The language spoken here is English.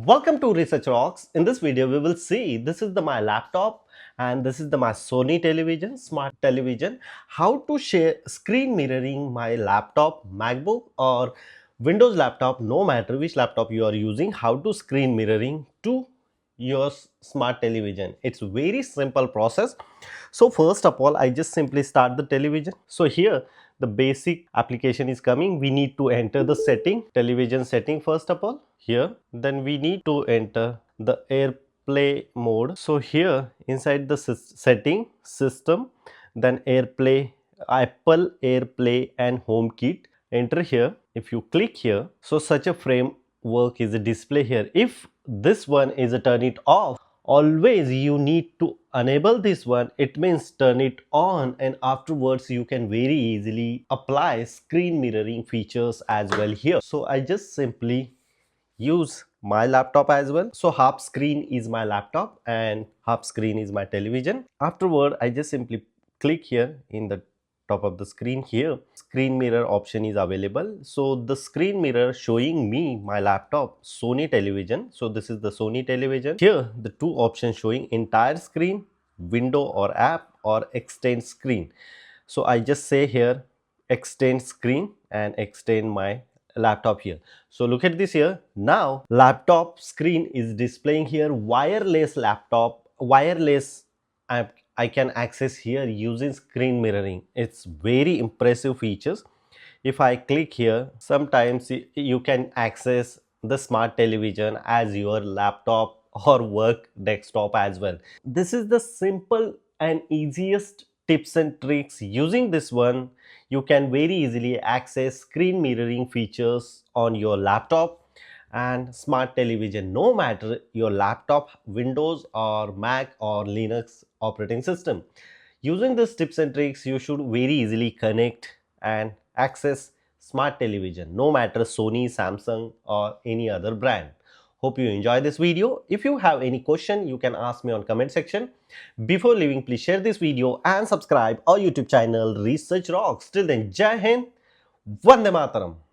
Welcome to Research Rocks. In this video, we will see this is my laptop and this is my Sony television, smart television. How to share screen mirroring my laptop, MacBook or Windows laptop, no matter which laptop you are using, how to screen mirroring to your smart television. It's very simple process. So first of all, I just simply start the television. So here the basic application is coming. We need to enter the television setting first of all here. Then we need to enter the AirPlay mode. So here inside the setting system, then AirPlay, Apple AirPlay and HomeKit. Enter here. If you click here, so such a framework is a display here. If this one is a turn it off, always you need to enable this one. It means turn it on, and afterwards you can very easily apply screen mirroring features as well here. So I just simply use my laptop as well. So half screen is my laptop and half screen is my television. Afterward I just simply click here in the top of the screen. Here screen mirror option is available. So the screen mirror showing me my laptop Sony television. So this is the Sony television. Here the two options showing entire screen, window or app, or extend screen. So I just say here extend screen and extend my laptop here. So look at this here. Now laptop screen is displaying here wireless laptop, wireless app. I can access here using screen mirroring. It's very impressive features. If I click here, sometimes you can access the smart television as your laptop or work desktop as well. This is the simple and easiest tips and tricks. Using this one, you can very easily access screen mirroring features on your laptop and smart television, no matter your laptop Windows or Mac or Linux operating system. Using these tips and tricks, you should very easily connect and access smart television, no matter Sony, Samsung or any other brand. Hope you enjoy this video. If you have any question, you can ask me on comment section. Before leaving, please share this video and subscribe our YouTube channel Research Rocks. Till then, Jai Hind, Vande Mataram.